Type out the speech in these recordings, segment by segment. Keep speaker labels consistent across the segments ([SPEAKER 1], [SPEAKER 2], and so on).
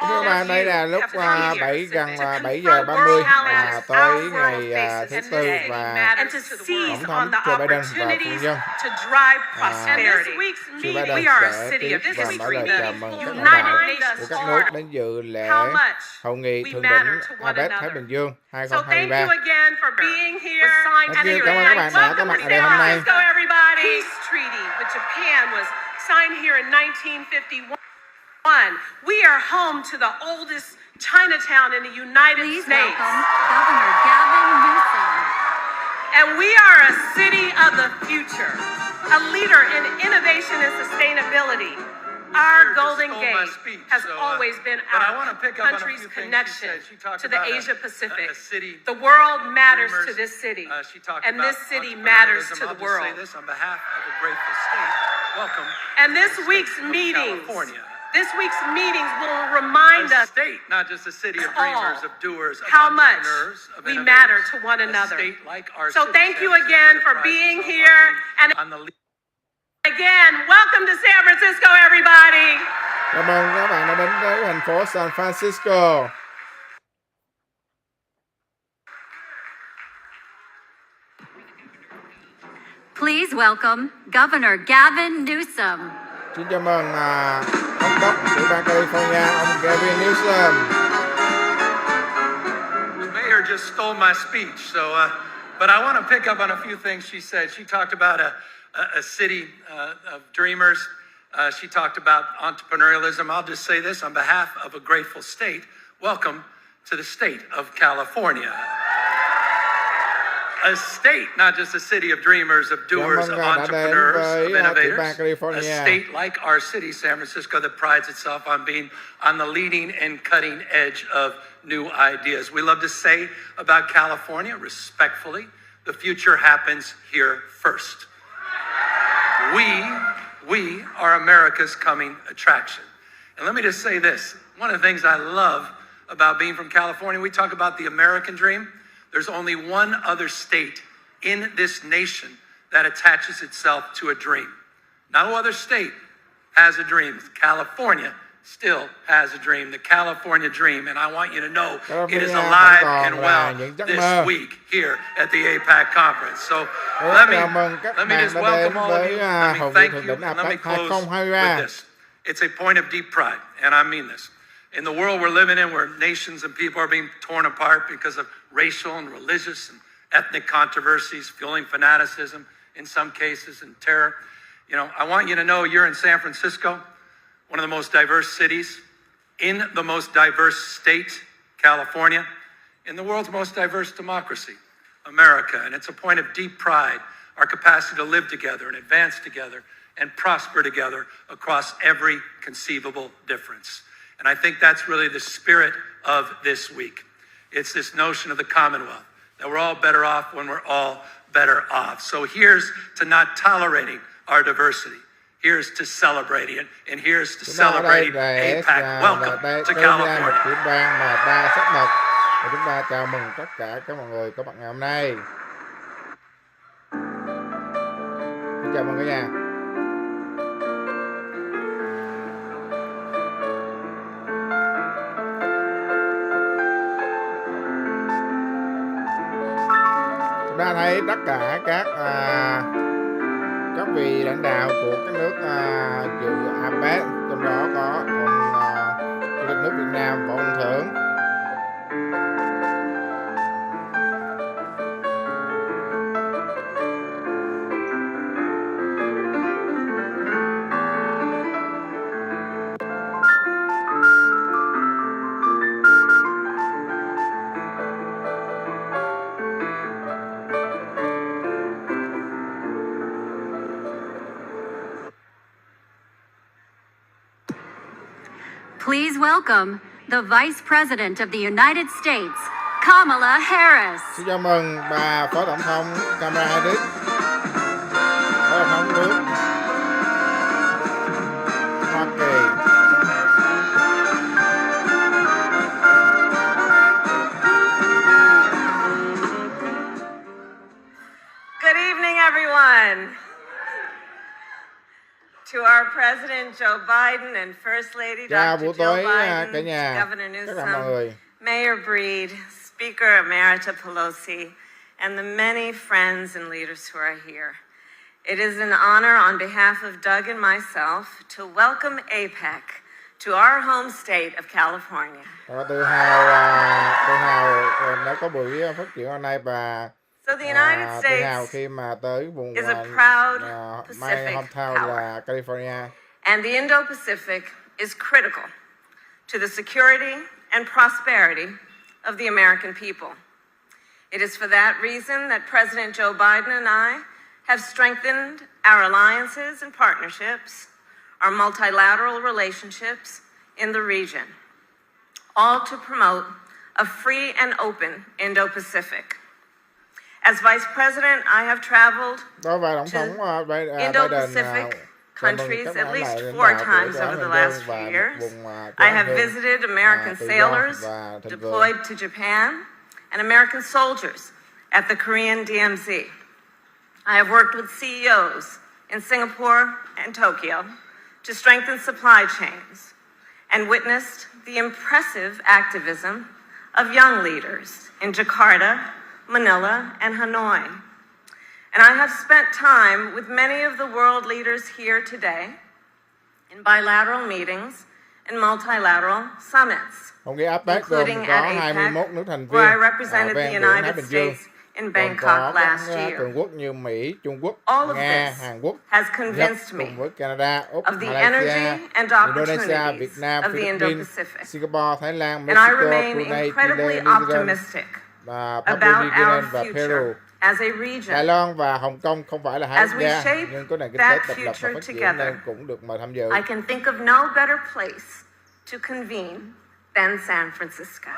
[SPEAKER 1] Thưa các bạn, đây là lúc 7 gần 7 giờ 30 tối ngày thứ Tư và Tổng thống Joe Biden và Phu nhân Joe Biden sẽ tiếp và mở lời chào mừng các lãnh đạo của các nước đến dự lễ hội nghị thượng đỉnh Apec Thái Bình Dương 2023. Cảm ơn các bạn đã có mặt ở đây hôm nay.
[SPEAKER 2] Signed here in 1951. We are home to the oldest Chinatown in the United States.
[SPEAKER 3] Welcome Governor Gavin Newsom.
[SPEAKER 2] And we are a city of the future, a leader in innovation and sustainability. Our Golden Gate has always been our country's connection to the Asia Pacific. The world matters to this city, and this city matters to the world. And this week's meetings will remind us
[SPEAKER 4] state, not just a city of dreamers, of doers, of
[SPEAKER 2] how much
[SPEAKER 4] entrepreneurs, of
[SPEAKER 2] we matter to one another. So thank you again for being here. And again, welcome to San Francisco, everybody.
[SPEAKER 1] Cảm ơn các bạn đã đến với thành phố San Francisco.
[SPEAKER 3] Please welcome Governor Gavin Newsom.
[SPEAKER 1] Xin chào mừng thống đốc tiểu bang California, ông Gavin Newsom.
[SPEAKER 4] The mayor just stole my speech, so but I want to pick up on a few things she said. She talked about a city of dreamers. She talked about entrepreneurialism. I'll just say this on behalf of a grateful state. Welcome to the state of California. A state, not just a city of dreamers, of doers, of entrepreneurs, of innovators. A state like our city, San Francisco, that prides itself on being on the leading and cutting edge of new ideas. We love to say about California, respectfully, the future happens here first. We are America's coming attraction. And let me just say this. One of the things I love about being from California, we talk about the American dream. There's only one other state in this nation that attaches itself to a dream. No other state has a dream. California still has a dream, the California dream, and I want you to know it is alive and well this week here at the APEC conference. So let me just welcome all of you. Let me thank you, and let me close with this. It's a point of deep pride, and I mean this. In the world we're living in, where nations and people are being torn apart because of racial and religious and ethnic controversies, fueling fanaticism in some cases, and terror, I want you to know you're in San Francisco, one of the most diverse cities, in the most diverse state, California, in the world's most diverse democracy, America. And it's a point of deep pride, our capacity to live together and advance together and prosper together across every conceivable difference. And I think that's really the spirit of this week. It's this notion of the Commonwealth, that we're all better off when we're all better off. So here's to not tolerating our diversity. Here's to celebrating it, and here's to celebrating APEC. Welcome to California.
[SPEAKER 1] Một tiểu bang mà đa sắc màu. Và chúng ta chào mừng tất cả các mọi người có mặt ngày hôm nay. Xin chào mừng cả nhà. Chúng ta thấy tất cả các vị lãnh đạo của các nước dự Apec, trong đó có ông chủ tịch nước Việt Nam và ông Thượng.
[SPEAKER 3] Please welcome the Vice President of the United States, Kamala Harris.
[SPEAKER 1] Xin chào mừng bà Phó Tổng thống Kamala Harris, Phó Tổng thống nước Hoa Kỳ.
[SPEAKER 2] Good evening, everyone. To our President Joe Biden and First Lady
[SPEAKER 1] Chào
[SPEAKER 2] Dr.
[SPEAKER 1] buổi
[SPEAKER 2] Jill
[SPEAKER 1] tối
[SPEAKER 2] Biden,
[SPEAKER 1] cả nhà,
[SPEAKER 2] Governor
[SPEAKER 1] tất cả mọi
[SPEAKER 2] Newsom,
[SPEAKER 1] người.
[SPEAKER 2] Mayor Breed, Speaker Emerita Pelosi, and the many friends and leaders who are here. It is an honor on behalf of Doug and myself to welcome APEC to our home state of California.
[SPEAKER 1] Tự hào đã có buổi phát triển hôm nay và
[SPEAKER 2] So the United
[SPEAKER 1] tự hào
[SPEAKER 2] States
[SPEAKER 1] khi mà tới vùng
[SPEAKER 2] is a proud
[SPEAKER 1] my
[SPEAKER 2] Pacific
[SPEAKER 1] hometown
[SPEAKER 2] power.
[SPEAKER 1] là California.
[SPEAKER 2] And the Indo-Pacific is critical to the security and prosperity of the American people. It is for that reason that President Joe Biden and I have strengthened our alliances and partnerships, our multilateral relationships in the region, all to promote a free and open Indo-Pacific. As Vice President, I have traveled
[SPEAKER 1] Đó và Tổng thống
[SPEAKER 2] Indo-Pacific countries at least 4 times over the last few years. I have visited American sailors deployed to Japan and American soldiers at the Korean DMZ. I have worked with CEOs in Singapore and Tokyo to strengthen supply chains and witnessed the impressive activism of young leaders in Jakarta, Manila, and Hanoi. And I have spent time with many of the world leaders here today in bilateral meetings and multilateral summits, including at APEC, where I represented the United States in Bangkok last year.
[SPEAKER 1] Cường Quốc như Mỹ, Trung Quốc,
[SPEAKER 2] All of
[SPEAKER 1] Nga,
[SPEAKER 2] this
[SPEAKER 1] Hàn Quốc,
[SPEAKER 2] has convinced me
[SPEAKER 1] cùng với Canada, Úc,
[SPEAKER 2] of the
[SPEAKER 1] Malaysia,
[SPEAKER 2] energy and
[SPEAKER 1] Indonesia,
[SPEAKER 2] opportunities
[SPEAKER 1] Việt Nam,
[SPEAKER 2] of the
[SPEAKER 1] Philippines,
[SPEAKER 2] Indo-Pacific.
[SPEAKER 1] Singapore, Thái Lan,
[SPEAKER 2] And I
[SPEAKER 1] Mexico,
[SPEAKER 2] remain
[SPEAKER 1] Brunei,
[SPEAKER 2] incredibly
[SPEAKER 1] Chile, New Zealand,
[SPEAKER 2] optimistic
[SPEAKER 1] và Papua
[SPEAKER 2] about
[SPEAKER 1] New Guinea
[SPEAKER 2] our
[SPEAKER 1] và Peru.
[SPEAKER 2] future as a
[SPEAKER 1] Đài
[SPEAKER 2] region.
[SPEAKER 1] Loan và Hồng Kông không phải là hai
[SPEAKER 2] As
[SPEAKER 1] quốc
[SPEAKER 2] we
[SPEAKER 1] gia,
[SPEAKER 2] shape
[SPEAKER 1] nhưng có nền kinh
[SPEAKER 2] that
[SPEAKER 1] tế độc lập và
[SPEAKER 2] future
[SPEAKER 1] phát triển
[SPEAKER 2] together,
[SPEAKER 1] nên cũng được mời tham dự.
[SPEAKER 2] I can think of no better place to convene than San Francisco.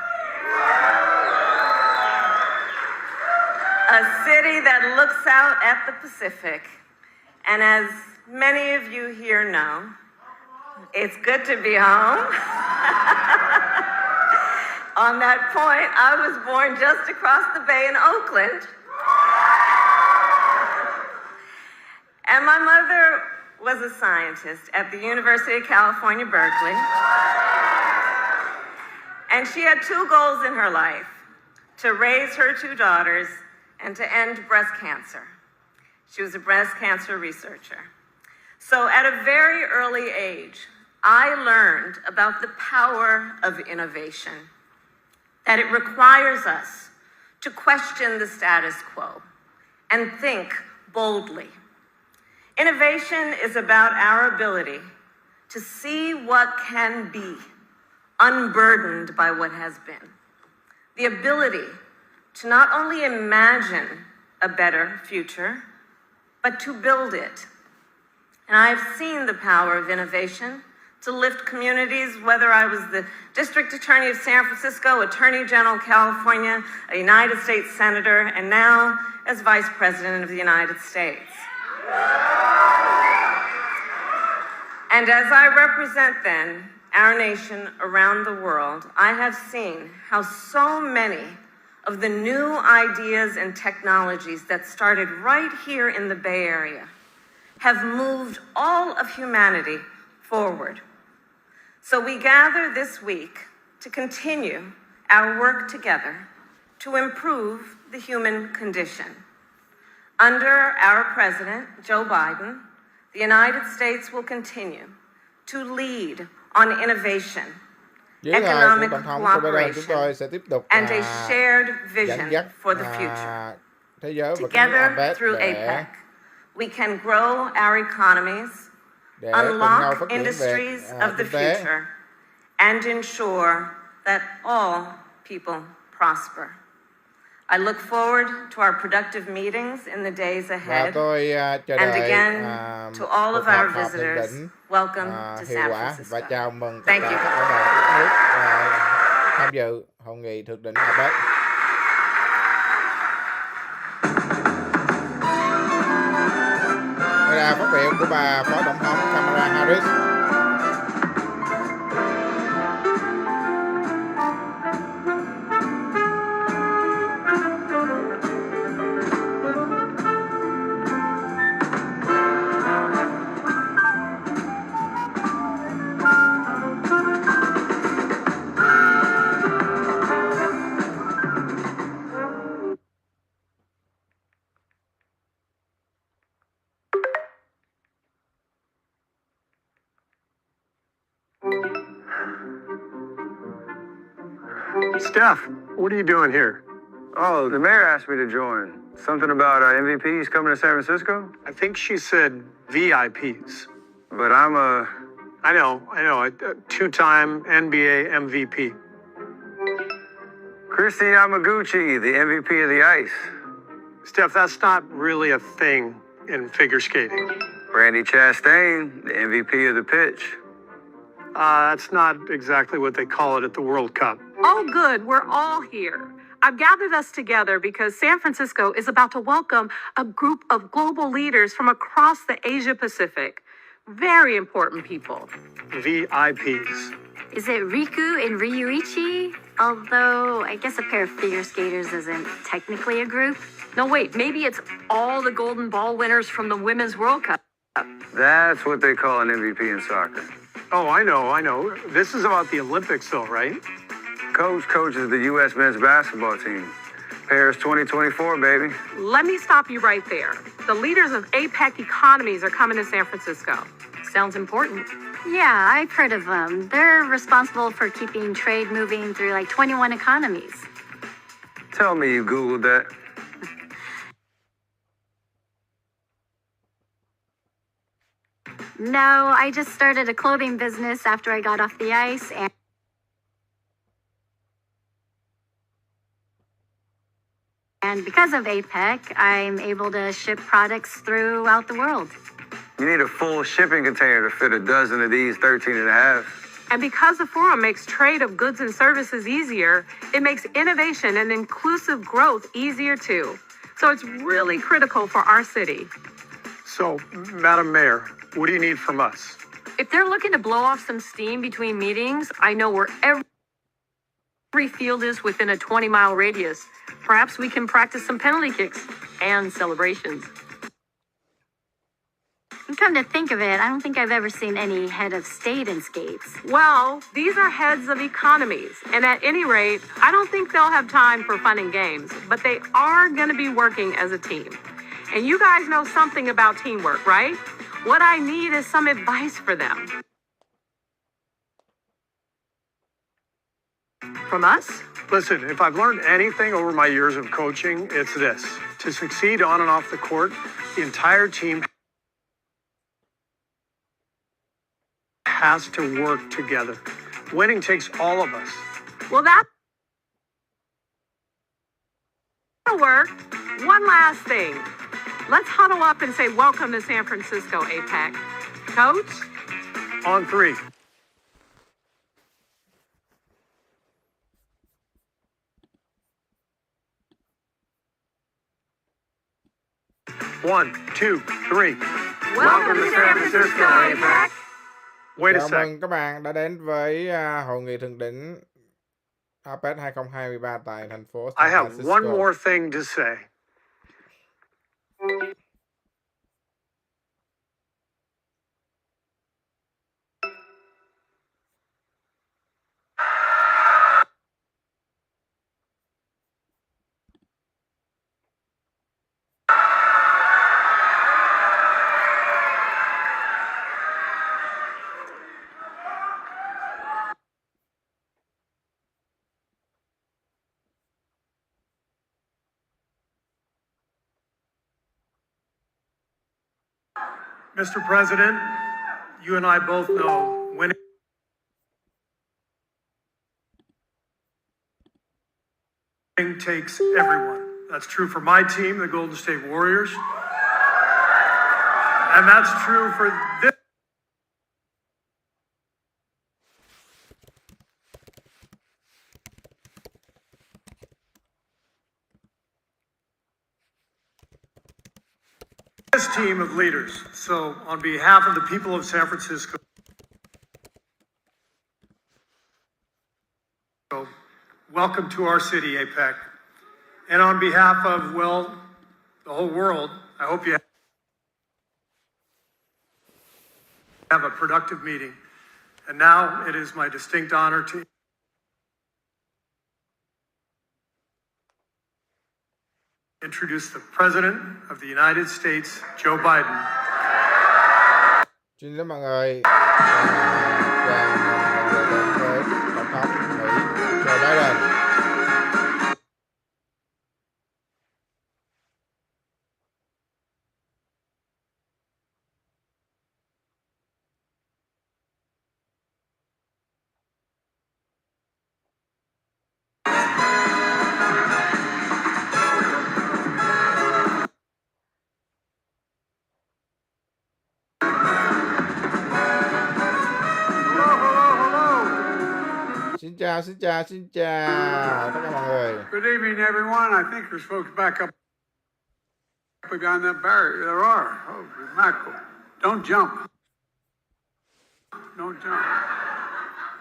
[SPEAKER 2] A city that looks out at the Pacific. And as many of you here know, it's good to be home. On that point, I was born just across the bay in Oakland. And my mother was a scientist at the University of California, Berkeley. And she had two goals in her life: to raise her two daughters and to end breast cancer. She was a breast cancer researcher. So at a very early age, I learned about the power of innovation, that it requires us to question the status quo and think boldly. Innovation is about our ability to see what can be, unburdened by what has been. The ability to not only imagine a better future, but to build it. And I've seen the power of innovation to lift communities, whether I was the District Attorney of San Francisco, Attorney General of California, a United States Senator, and now as Vice President of the United States. And as I represent then our nation around the world, I have seen how so many of the new ideas and technologies that started right here in the Bay Area have moved all of humanity forward. So we gather this week to continue our work together to improve the human condition. Under our President, Joe Biden, the United States will continue to lead on innovation,
[SPEAKER 1] Với
[SPEAKER 2] economic
[SPEAKER 1] Tổng thống Joe Biden, chúng tôi
[SPEAKER 2] cooperation,
[SPEAKER 1] sẽ tiếp tục
[SPEAKER 2] and a shared
[SPEAKER 1] dẫn
[SPEAKER 2] vision
[SPEAKER 1] dắt
[SPEAKER 2] for the future.
[SPEAKER 1] thế giới và các nước
[SPEAKER 2] Together
[SPEAKER 1] Apec
[SPEAKER 2] through
[SPEAKER 1] để
[SPEAKER 2] Apec, we can grow our economies,
[SPEAKER 1] cùng nhau
[SPEAKER 2] unlock
[SPEAKER 1] phát triển
[SPEAKER 2] industries
[SPEAKER 1] về
[SPEAKER 2] of the
[SPEAKER 1] kinh tế
[SPEAKER 2] future, and ensure that all people prosper. I look forward to our productive meetings in the days
[SPEAKER 1] và
[SPEAKER 2] ahead.
[SPEAKER 1] tôi chờ
[SPEAKER 2] And
[SPEAKER 1] đợi
[SPEAKER 2] again, to all
[SPEAKER 1] cuộc
[SPEAKER 2] of our
[SPEAKER 1] họp thượng
[SPEAKER 2] visitors,
[SPEAKER 1] đỉnh
[SPEAKER 2] welcome to
[SPEAKER 1] hiệu
[SPEAKER 2] San
[SPEAKER 1] quả và
[SPEAKER 2] Francisco.
[SPEAKER 1] chào mừng tất
[SPEAKER 2] Thank
[SPEAKER 1] cả
[SPEAKER 2] you.
[SPEAKER 1] các lãnh đạo các nước tham dự hội nghị thượng đỉnh Apec. Đây là phát biểu của bà Phó Tổng thống Kamala Harris.
[SPEAKER 5] Steph, what are you doing here?
[SPEAKER 6] Oh, the mayor asked me to join. Something about MVPs coming to San Francisco?
[SPEAKER 5] I think she said VIPs.
[SPEAKER 6] But I'm a...
[SPEAKER 5] I know, a two-time NBA MVP.
[SPEAKER 6] Christine Yamaguchi, the MVP of the ice.
[SPEAKER 5] Steph, that's not really a thing in figure skating.
[SPEAKER 6] Brandy Chastain, the MVP of the pitch.
[SPEAKER 5] That's not exactly what they call it at the World Cup.
[SPEAKER 2] Oh, good. We're all here. I've gathered us together because San Francisco is about to welcome a group of global leaders from across the Asia Pacific. Very important people.
[SPEAKER 5] VIPs.
[SPEAKER 3] Is it Riku and Ryuichi? Although I guess a pair of figure skaters isn't technically a group.
[SPEAKER 2] No, wait, maybe it's all the golden ball winners from the Women's World Cup.
[SPEAKER 6] That's what they call an MVP in soccer.
[SPEAKER 5] Oh, I know. This is about the Olympics, though, right?
[SPEAKER 6] Coach coaches the U.S. men's basketball team. Paris 2024, baby.
[SPEAKER 2] Let me stop you right there. The leaders of APEC economies are coming to San Francisco. Sounds important.
[SPEAKER 3] Yeah, I've heard of them. They're responsible for keeping trade moving through like 21 economies.
[SPEAKER 6] Tell me you Googled that.
[SPEAKER 3] No, I just started a clothing business after I got off the ice, and because of APEC, I'm able to ship products throughout the world.
[SPEAKER 6] You need a full shipping container to fit a dozen of these 13 and a half.
[SPEAKER 2] And because the forum makes trade of goods and services easier, it makes innovation and inclusive growth easier too. So it's really critical for our city.
[SPEAKER 5] So, Madam Mayor, what do you need from us?
[SPEAKER 2] If they're looking to blow off some steam between meetings, I know where every field is within a 20-mile radius. Perhaps we can practice some penalty kicks and celebrations.
[SPEAKER 3] Come to think of it, I don't think I've ever seen any head of state in skates.
[SPEAKER 2] Well, these are heads of economies, and at any rate, I don't think they'll have time for fun and games, but they are going to be working as a team. And you guys know something about teamwork, right? What I need is some advice for them. From us?
[SPEAKER 5] Listen, if I've learned anything over my years of coaching, it's this. To succeed on and off the court, the entire team has to work together. Winning takes all of us.
[SPEAKER 2] Well, that'll work. One last thing. Let's huddle up and say welcome to San Francisco, Apec. Coach?
[SPEAKER 5] On three. One, two, three.
[SPEAKER 2] Welcome to San Francisco, Apec.
[SPEAKER 5] Wait a
[SPEAKER 1] Chào
[SPEAKER 5] sec.
[SPEAKER 1] mừng các bạn đã đến với hội nghị thượng đỉnh Apec 2023 tại thành phố
[SPEAKER 5] I
[SPEAKER 1] San
[SPEAKER 5] have one
[SPEAKER 1] Francisco.
[SPEAKER 5] more thing to say. Mr. President, you and I both know winning takes everyone. That's true for my team, the Golden State Warriors. And that's true for this. This team of leaders. So, on behalf of the people of San Francisco, welcome to our city, Apec. And on behalf of, well, the whole world, I hope you have a productive meeting. And now it is my distinct honor to introduce the President of the United States, Joe Biden.
[SPEAKER 1] Xin chào mọi người. Chào mọi người đến với Tổng thống Mỹ Joe Biden. Xin chào tất cả mọi người.
[SPEAKER 7] Good evening, everyone. I think there's folks back up behind that barrier. There are. Oh, mackerel. Don't jump. Don't jump.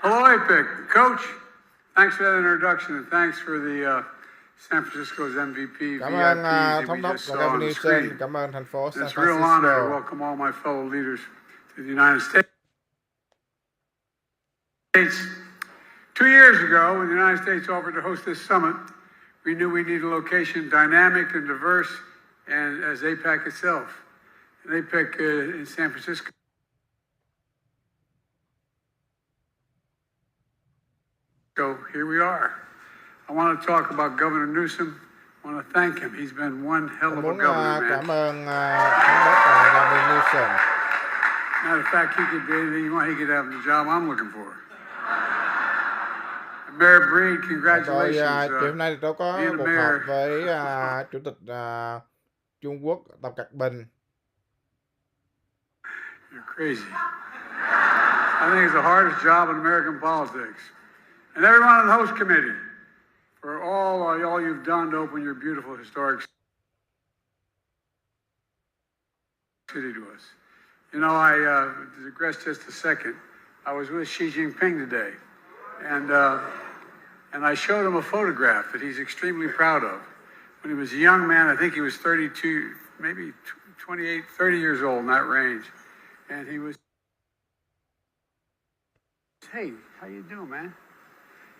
[SPEAKER 7] Hello, Apec. Coach, thanks for that introduction, and thanks for the San Francisco's MVP.
[SPEAKER 1] Cảm ơn
[SPEAKER 7] VIPs
[SPEAKER 1] thống
[SPEAKER 7] that we
[SPEAKER 1] đốc
[SPEAKER 7] just
[SPEAKER 1] và
[SPEAKER 7] saw on the
[SPEAKER 1] Gavin
[SPEAKER 7] screen.
[SPEAKER 1] Newsom. Cảm ơn thành phố San
[SPEAKER 7] It's a real honor to
[SPEAKER 1] Francisco.
[SPEAKER 7] welcome all my fellow leaders to the United States. 2 years ago, when the United States offered to host this summit, we knew we needed a location dynamic and diverse, and as APEC itself. And APEC in San Francisco. So here we are. I want to talk about Governor Newsom. I want to thank him. He's been one hell of a
[SPEAKER 1] Muốn
[SPEAKER 7] governor,
[SPEAKER 1] cảm
[SPEAKER 7] man.
[SPEAKER 1] ơn thống đốc và Gavin Newsom.
[SPEAKER 7] Matter of fact, he could do anything he wants. He could have the job I'm looking for. Mayor Breed,
[SPEAKER 1] Tôi
[SPEAKER 7] congratulations.
[SPEAKER 1] chiều hôm nay tôi có
[SPEAKER 7] being a
[SPEAKER 1] cuộc
[SPEAKER 7] mayor.
[SPEAKER 1] họp với Chủ tịch Trung Quốc Tập Cận Bình.
[SPEAKER 7] You're crazy. I think it's the hardest job in American politics. And everyone on the host committee for all you've done to open your beautiful historic city to us. You know, I digress just a second. I was with Xi Jinping today, and I showed him a photograph that he's extremely proud of. When he was a young man, I think he was 32, maybe 28, 30 years old in that range. And he was, hey, how you doing, man?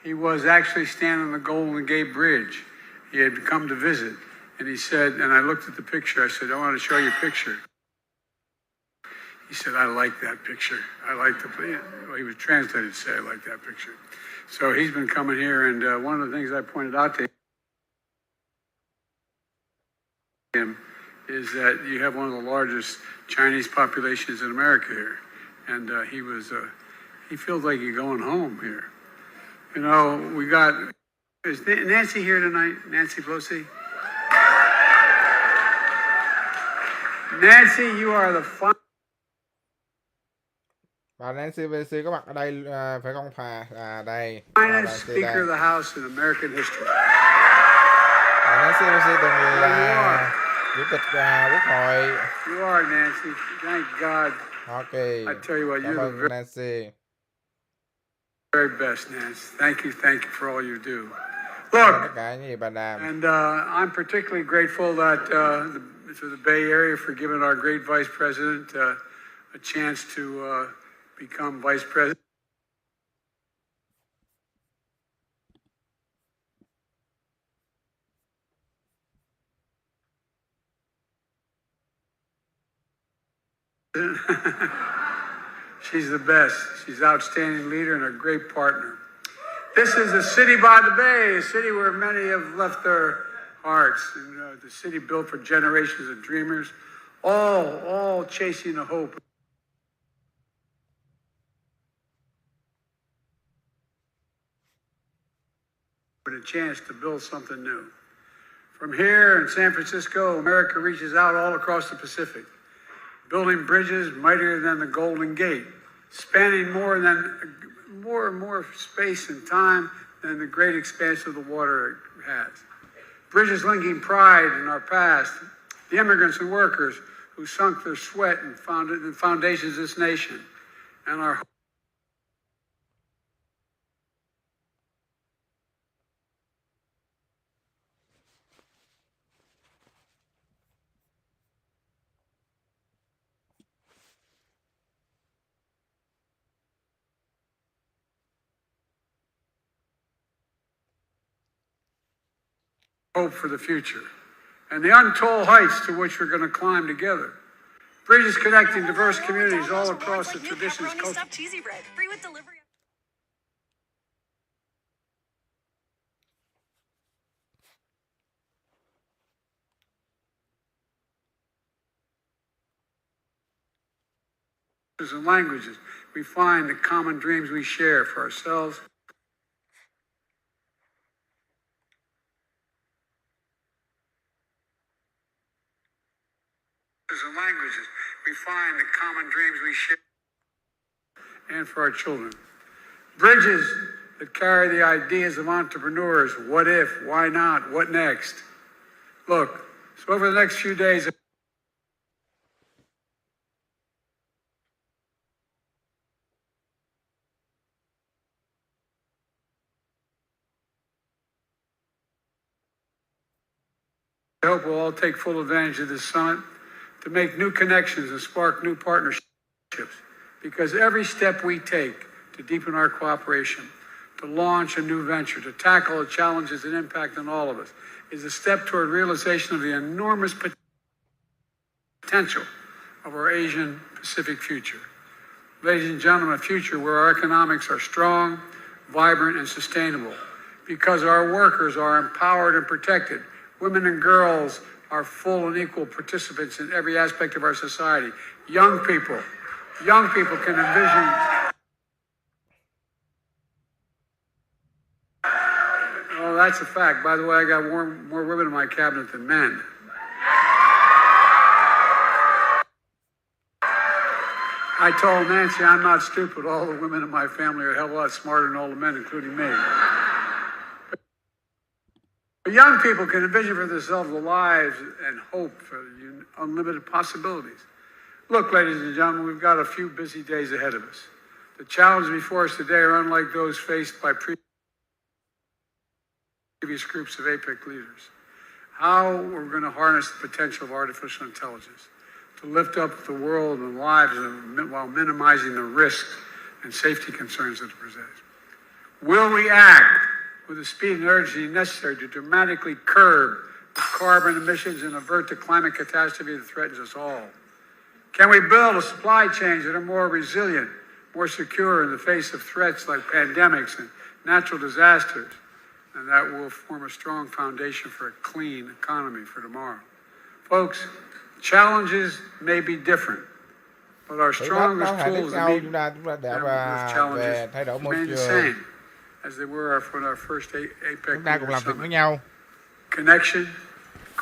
[SPEAKER 7] He was actually standing on the Golden Gate Bridge. He had come to visit. And he said, and I looked at the picture, I said, I want to show you a picture. He said, I like that picture. I like the, well, he was translated to say, I like that picture. So he's been coming here, and one of the things I pointed out to him is that you have one of the largest Chinese populations in America here. And he feels like he's going home here. You know, we got, is Nancy here tonight? Nancy Pelosi? Nancy, you are the
[SPEAKER 1] Bà Nancy Pelosi có mặt ở đây phải không Thà? Đây.
[SPEAKER 7] finest Speaker of the House in American history.
[SPEAKER 1] Bà Nancy Pelosi từng là chủ tịch Quốc hội.
[SPEAKER 7] You are, Nancy. Thank God.
[SPEAKER 1] Okay.
[SPEAKER 7] I tell you what,
[SPEAKER 1] Cảm
[SPEAKER 7] you're the
[SPEAKER 1] ơn Nancy.
[SPEAKER 7] very best, Nancy. Thank you for all you do.
[SPEAKER 1] Tất
[SPEAKER 7] Look,
[SPEAKER 1] cả những gì bà làm.
[SPEAKER 7] and I'm particularly grateful that to the Bay Area for giving our great Vice President a chance to become Vice President. She's the best. She's an outstanding leader and a great partner. This is a city by the bay, a city where many have left their hearts. And, the city built for generations of dreamers, all chasing a hope. With a chance to build something new. From here in San Francisco, America reaches out all across the Pacific, building bridges mightier than the Golden Gate, spanning more and more space and time than the great expanse of the water has. Bridges linking pride in our past, the immigrants and workers who sunk their sweat and founded the foundations of this nation, and our hope for the future, and the untold heights to which we're going to climb together. Bridges connecting diverse communities all across the traditions, culture,
[SPEAKER 8] cheesy bread, free with delivery.
[SPEAKER 7] and languages. We find the common dreams we share for ourselves. And languages, we find the common dreams we share, and for our children. Bridges that carry the ideas of entrepreneurs. What if? Why not? What next? Look, so over the next few days, I hope we'll all take full advantage of this summit to make new connections and spark new partnerships, because every step we take to deepen our cooperation, to launch a new venture, to tackle the challenges that impact on all of us, is a step toward realization of the enormous potential of our Asian Pacific future. Ladies and gentlemen, a future where our economics are strong, vibrant, and sustainable, because our workers are empowered and protected. Women and girls are full and equal participants in every aspect of our society. Young people can envision. Oh, that's a fact. By the way, I got more women in my cabinet than men. I told Nancy I'm not stupid. All the women in my family are a hell of a lot smarter than all the men, including me. Young people can envision for themselves the lives and hope for unlimited possibilities. Look, ladies and gentlemen, we've got a few busy days ahead of us. The challenges before us today are unlike those faced by previous groups of Apec leaders. How we're going to harness the potential of artificial intelligence. to lift up the world and lives while minimizing the risks and safety concerns that it presents? Will we act with the speed and urgency necessary to dramatically curb the carbon emissions and avert the climate catastrophe that threatens us all? Can we build a supply chains that are more resilient, more secure in the face of threats like pandemics and natural disasters? And that will form a strong foundation for a clean economy for tomorrow. Folks, challenges may be different, but our strongest tools to meet
[SPEAKER 1] chúng ta đã
[SPEAKER 7] those
[SPEAKER 1] về
[SPEAKER 7] challenges
[SPEAKER 1] thay đổi môi
[SPEAKER 7] remain the
[SPEAKER 1] trường,
[SPEAKER 7] same as they were for our first APEC
[SPEAKER 1] chúng ta cùng làm
[SPEAKER 7] Leaders
[SPEAKER 1] việc với
[SPEAKER 7] Summit.
[SPEAKER 1] nhau,
[SPEAKER 7] Connection,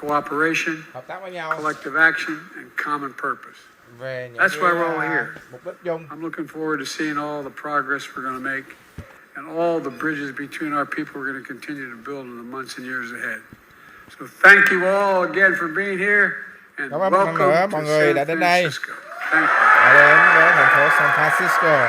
[SPEAKER 7] cooperation,
[SPEAKER 1] hợp tác với nhau
[SPEAKER 7] collective action, and common purpose.
[SPEAKER 1] về những
[SPEAKER 7] That's why we're all here.
[SPEAKER 1] mục đích chung.
[SPEAKER 7] I'm looking forward to seeing all the progress we're going to make and all the bridges between our people we're going to continue to build in the months and years ahead. So thank you all again for being here and
[SPEAKER 1] Cảm ơn một lần nữa
[SPEAKER 7] welcome
[SPEAKER 1] mọi
[SPEAKER 7] to
[SPEAKER 1] người đã
[SPEAKER 7] San
[SPEAKER 1] đến đây,
[SPEAKER 7] Francisco. Thank you.
[SPEAKER 1] đã đến với thành phố San Francisco.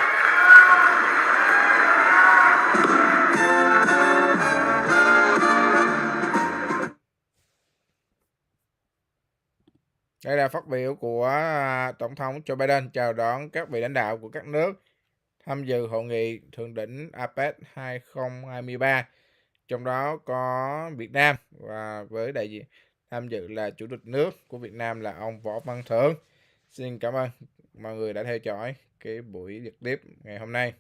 [SPEAKER 1] Đây là phát biểu của Tổng thống Joe Biden chào đón các vị lãnh đạo của các nước tham dự hội nghị thượng đỉnh Apec 2023, trong đó có Việt Nam, và với đại diện tham dự là Chủ tịch nước của Việt Nam là ông Võ Văn Thưởng. Xin cảm ơn mọi người đã theo dõi cái buổi trực tiếp ngày hôm nay.